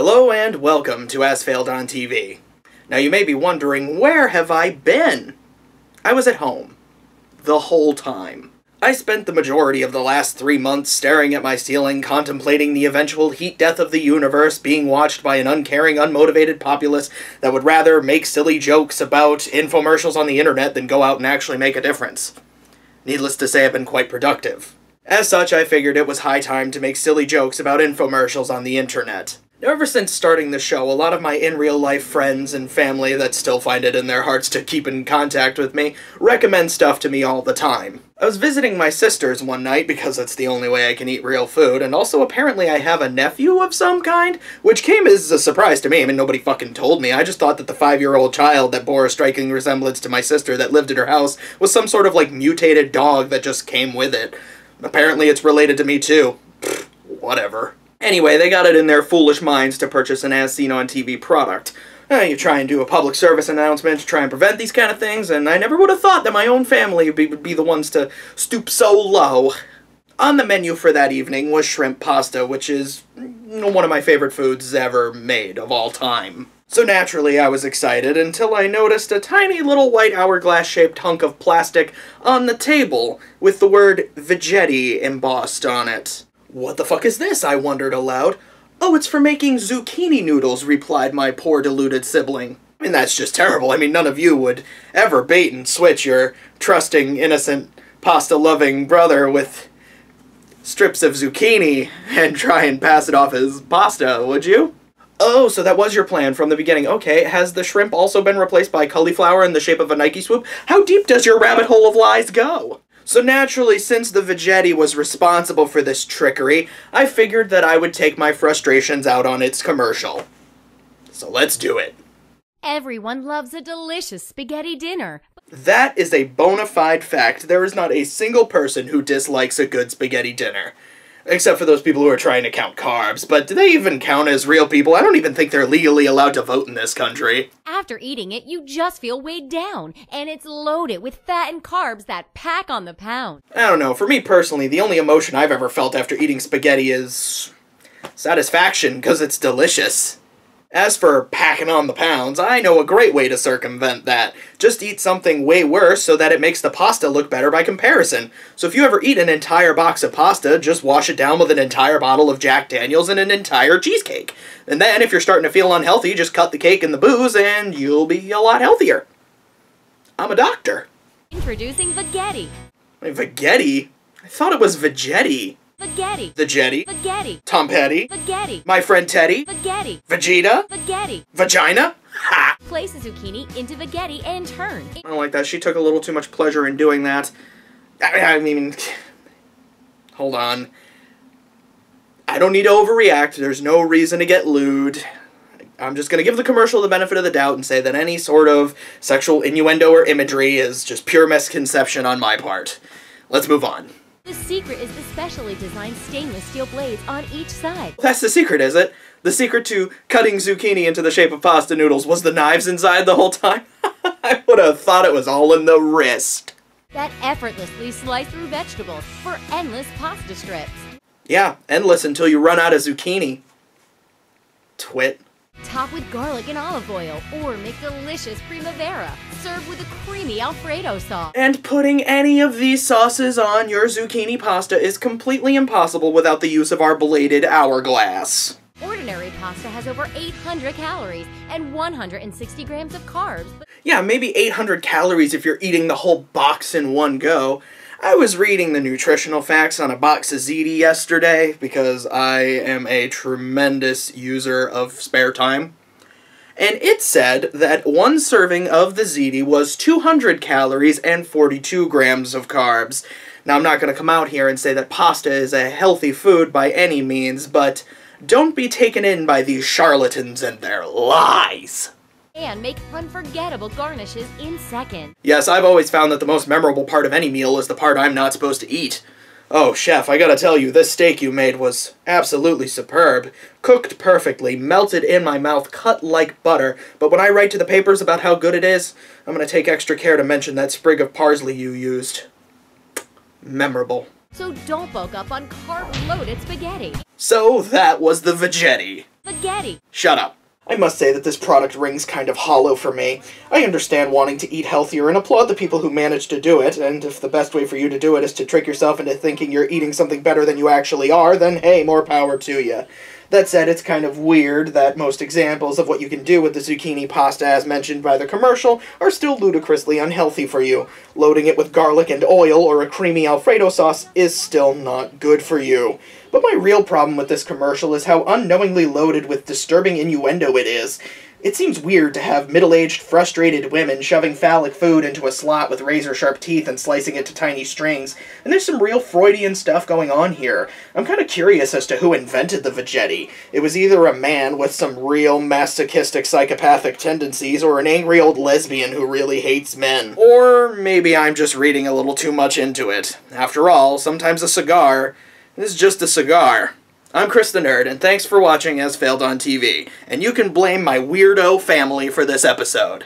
Hello and welcome to As Failed on TV. Now you may be wondering, where have I been? I was at home. The whole time. I spent the majority of the last 3 months staring at my ceiling, contemplating the eventual heat death of the universe being watched by an uncaring, unmotivated populace that would rather make silly jokes about infomercials on the internet than go out and actually make a difference. Needless to say, I've been quite productive. As such, I figured it was high time to make silly jokes about infomercials on the internet. Now, ever since starting the show, a lot of my in-real-life friends and family that still find it in their hearts to keep in contact with me recommend stuff to me all the time. I was visiting my sisters one night because that's the only way I can eat real food, and also apparently I have a nephew of some kind, which came as a surprise to me. I mean, nobody fucking told me. I just thought that the 5-year-old child that bore a striking resemblance to my sister that lived at her house was some sort of, like, mutated dog that just came with it. Apparently it's related to me too. Pfft, whatever. Anyway, they got it in their foolish minds to purchase an As Seen on TV product. You try and do a public service announcement to try and prevent these kind of things, and I never would have thought that my own family would be the ones to stoop so low. On the menu for that evening was shrimp pasta, which is one of my favorite foods ever made of all time. So naturally I was excited until I noticed a tiny little white hourglass-shaped hunk of plastic on the table with the word Veggetti embossed on it. What the fuck is this? I wondered aloud. Oh, it's for making zucchini noodles, replied my poor deluded sibling. I mean, that's just terrible. I mean, none of you would ever bait and switch your trusting, innocent, pasta-loving brother with strips of zucchini and try and pass it off as pasta, would you? Oh, so that was your plan from the beginning. Okay, has the shrimp also been replaced by cauliflower in the shape of a Nike swoop? How deep does your rabbit hole of lies go? So naturally, since the Veggetti was responsible for this trickery, I figured that I would take my frustrations out on its commercial. So let's do it. Everyone loves a delicious spaghetti dinner. That is a bona fide fact. There is not a single person who dislikes a good spaghetti dinner. Except for those people who are trying to count carbs. But do they even count as real people? I don't even think they're legally allowed to vote in this country. After eating it, you just feel weighed down, and it's loaded with fat and carbs that pack on the pound. I don't know, for me personally, the only emotion I've ever felt after eating spaghetti is satisfaction, because it's delicious. As for packing on the pounds, I know a great way to circumvent that. Just eat something way worse so that it makes the pasta look better by comparison. So if you ever eat an entire box of pasta, just wash it down with an entire bottle of Jack Daniels and an entire cheesecake. And then, if you're starting to feel unhealthy, just cut the cake and the booze and you'll be a lot healthier. I'm a doctor. Introducing Veggetti. Wait, Veggetti? I thought it was Veggetti. Veggetti. The Jetty. Veggetti. Tom Petty. Veggetti. My friend Teddy. Veggetti. Vegeta. Veggetti. Vagina. Ha! Place a zucchini into Veggetti and turn. I don't like that. She took a little too much pleasure in doing that. I mean, hold on. I don't need to overreact. There's no reason to get lewd. I'm just going to give the commercial the benefit of the doubt and say that any sort of sexual innuendo or imagery is just pure misconception on my part. Let's move on. The secret is the specially designed stainless steel blades on each side. That's the secret, is it? The secret to cutting zucchini into the shape of pasta noodles was the knives inside the whole time? I would have thought it was all in the wrist. That effortlessly slice through vegetables for endless pasta strips. Yeah, endless until you run out of zucchini. Twit. Top with garlic and olive oil, or make delicious primavera. Serve with a creamy Alfredo sauce. And putting any of these sauces on your zucchini pasta is completely impossible without the use of our bladed hourglass. Ordinary pasta has over 800 calories and 160 grams of carbs. Yeah, maybe 800 calories if you're eating the whole box in one go. I was reading the nutritional facts on a box of ziti yesterday because I am a tremendous user of spare time. And it said that one serving of the ziti was 200 calories and 42 grams of carbs. Now, I'm not going to come out here and say that pasta is a healthy food by any means, but don't be taken in by these charlatans and their lies. And make unforgettable garnishes in seconds. Yes, I've always found that the most memorable part of any meal is the part I'm not supposed to eat. Oh, chef, I gotta tell you, this steak you made was absolutely superb. Cooked perfectly, melted in my mouth, cut like butter. But when I write to the papers about how good it is, I'm gonna take extra care to mention that sprig of parsley you used. Memorable. So don't bulk up on carb-loaded spaghetti. So that was the Veggetti. Veggetti. Shut up. I must say that this product rings kind of hollow for me. I understand wanting to eat healthier and applaud the people who manage to do it, and if the best way for you to do it is to trick yourself into thinking you're eating something better than you actually are, then hey, more power to you. That said, it's kind of weird that most examples of what you can do with the zucchini pasta as mentioned by the commercial are still ludicrously unhealthy for you. Loading it with garlic and oil or a creamy Alfredo sauce is still not good for you. But my real problem with this commercial is how unknowingly loaded with disturbing innuendo it is. It seems weird to have middle-aged, frustrated women shoving phallic food into a slot with razor-sharp teeth and slicing it to tiny strings, and there's some real Freudian stuff going on here. I'm kind of curious as to who invented the Veggetti. It was either a man with some real masochistic psychopathic tendencies, or an angry old lesbian who really hates men. Or maybe I'm just reading a little too much into it. After all, sometimes a cigar is just a cigar. I'm Chris the Nerd, and thanks for watching As Failed on TV, and you can blame my weirdo family for this episode.